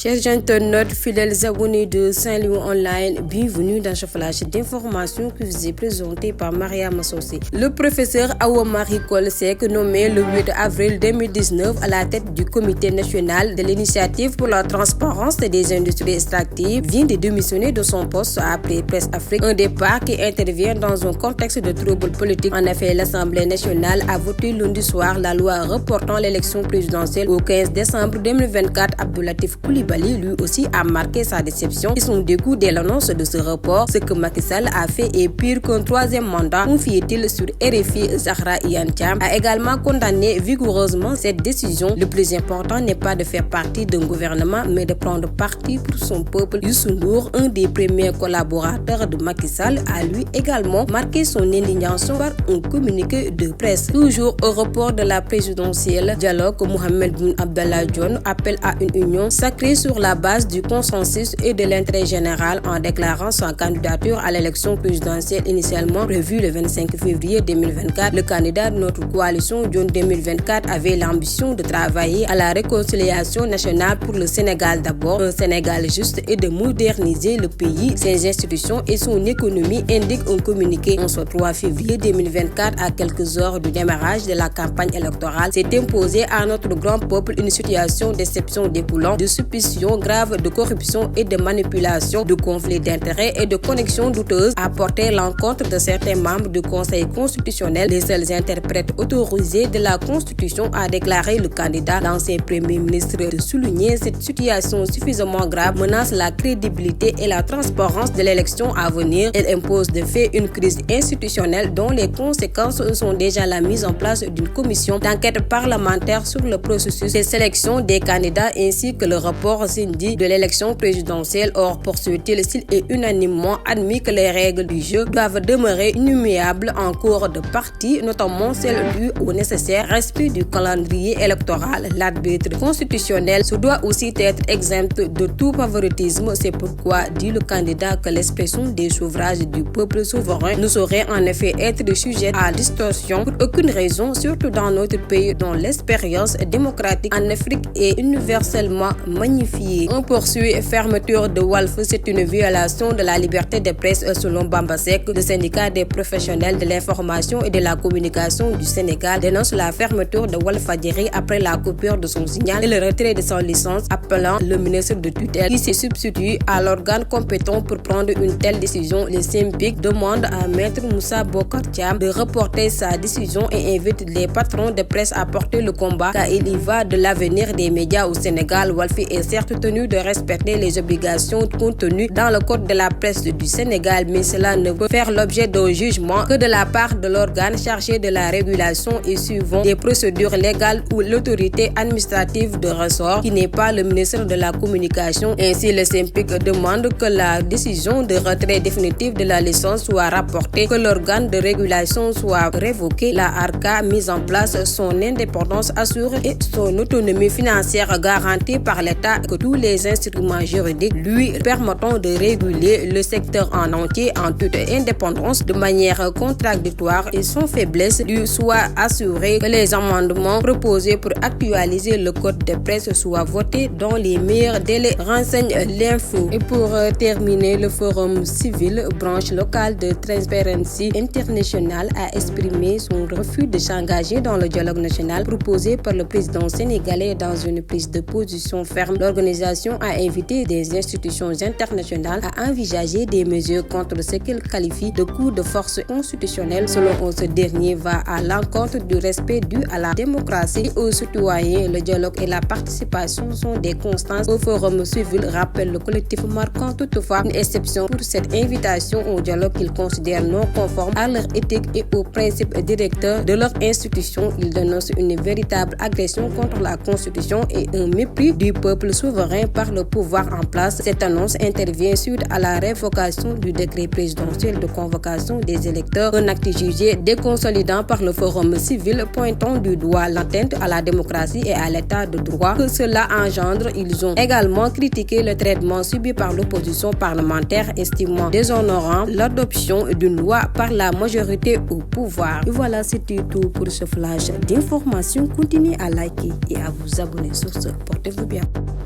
Chers internautes, fidèles abonnés de Saint-Louis Online, bienvenue dans ce flash d'informations qui vous est présenté par Mariama Sosé. Le professeur Awa Marie Coll Seck, nommé le 8 avril 2019 à la tête du Comité national de l'initiative pour la transparence des industries extractives, vient de démissionner de son poste après Presse Afrique, un départ qui intervient dans un contexte de troubles politiques. En effet, l'Assemblée nationale a voté lundi soir la loi reportant l'élection présidentielle au 15 décembre 2024. Abdoulatif Coulibaly, lui aussi, a marqué sa déception et son dégoût dès l'annonce de ce report. Ce que Macky Sall a fait est pire qu'un troisième mandat, confiait-il sur RFI. Zahra Iyane Thiam a également condamné vigoureusement cette décision. Le plus important n'est pas de faire partie d'un gouvernement, mais de prendre parti pour son peuple. Youssou Ndour, un des premiers collaborateurs de Macky Sall, a lui également marqué son indignation par un communiqué de presse. Toujours au report de la présidentielle, dialogue, Mohamed Boun Abdallah Dionne appelle à une union sacrée sur la base du consensus et de l'intérêt général en déclarant sa candidature à l'élection présidentielle initialement prévue le 25 février 2024. Le candidat de notre coalition Dionne 2024 avait l'ambition de travailler à la réconciliation nationale pour le Sénégal d'abord, un Sénégal juste, et de moderniser le pays, ses institutions et son économie, indique un communiqué. En ce 3 février 2024, à quelques heures du démarrage de la campagne électorale, s'est imposée à notre grand peuple une situation d'exception découlant de suspicions graves de corruption et de manipulation, de conflits d'intérêts et de connexions douteuses à porter l'encontre de certains membres du Conseil constitutionnel, les seuls interprètes autorisés de la Constitution, a déclaré le candidat. L'ancien Premier ministre de souligner cette situation suffisamment grave menace la crédibilité et la transparence de l'élection à venir. Elle impose de fait une crise institutionnelle dont les conséquences sont déjà la mise en place d'une commission d'enquête parlementaire sur le processus de sélection des candidats ainsi que le report dit de l'élection présidentielle. Or, poursuit-il, s'il est unanimement admis que les règles du jeu doivent demeurer immuables en cours de partie, notamment celle due au nécessaire respect du calendrier électoral, l'arbitre constitutionnel se doit aussi être exempt de tout favoritisme. C'est pourquoi, dit le candidat, que l'expression des suffrages du peuple souverain ne saurait en effet être sujette à distorsion pour aucune raison, surtout dans notre pays dont l'expérience démocratique en Afrique est universellement magnifiée. On poursuit fermeture de Walf, c'est une violation de la liberté de presse selon Bamba Seck. Le syndicat des professionnels de l'information et de la communication du Sénégal dénonce la fermeture de Walfadjri après la coupure de son signal et le retrait de son licence, appelant le ministre de tutelle qui se substitue à l'organe compétent pour prendre une telle décision. Le SYNPICS demande à Maître Moussa Bocar Thiam de reporter sa décision et invite les patrons de presse à porter le combat car il y va de l'avenir des médias au Sénégal. Walf est certes tenu de respecter les obligations contenues dans le code de la presse du Sénégal, mais cela ne peut faire l'objet d'un jugement que de la part de l'organe chargé de la régulation et suivant des procédures légales ou l'autorité administrative de ressort qui n'est pas le ministre de la Communication. Ainsi, le SYNPICS demande que la décision de retrait définitif de la licence soit rapportée, que l'organe de régulation soit révoqué, la ARCA mise en place, son indépendance assurée et son autonomie financière garantie par l'État, que tous les instruments juridiques lui permettant de réguler le secteur en entier en toute indépendance de manière contradictoire et sans faiblesse lui soit assuré, que les amendements proposés pour actualiser le code de presse soient votés dans les meilleurs délais, renseigne l'info. Et pour terminer, le Forum civil, branche locale de Transparency International, a exprimé son refus de s'engager dans le dialogue national proposé par le président sénégalais. Dans une prise de position ferme, l'organisation a invité des institutions internationales à envisager des mesures contre ce qu'elle qualifie de coup de force constitutionnelle. Selon ce dernier, va à l'encontre du respect dû à la démocratie et aux citoyens. Le dialogue et la participation sont des constantes au Forum civil, rappelle le collectif, marquant toutefois une exception pour cette invitation au dialogue qu'ils considèrent non conforme à leur éthique et aux principes directeurs de leur institution. Ils dénoncent une véritable agression contre la Constitution et un mépris du peuple souverain par le pouvoir en place. Cette annonce intervient suite à la révocation du décret présidentiel de convocation des électeurs, un acte jugé déconsolidant par le Forum civil, pointant du doigt l'atteinte à la démocratie et à l'état de droit que cela engendre. Ils ont également critiqué le traitement subi par l'opposition parlementaire, estimant déshonorant l'adoption d'une loi par la majorité au pouvoir. Et voilà, c'était tout pour ce flash d'informations. Continuez à liker et à vous abonner sur ce. Portez-vous bien.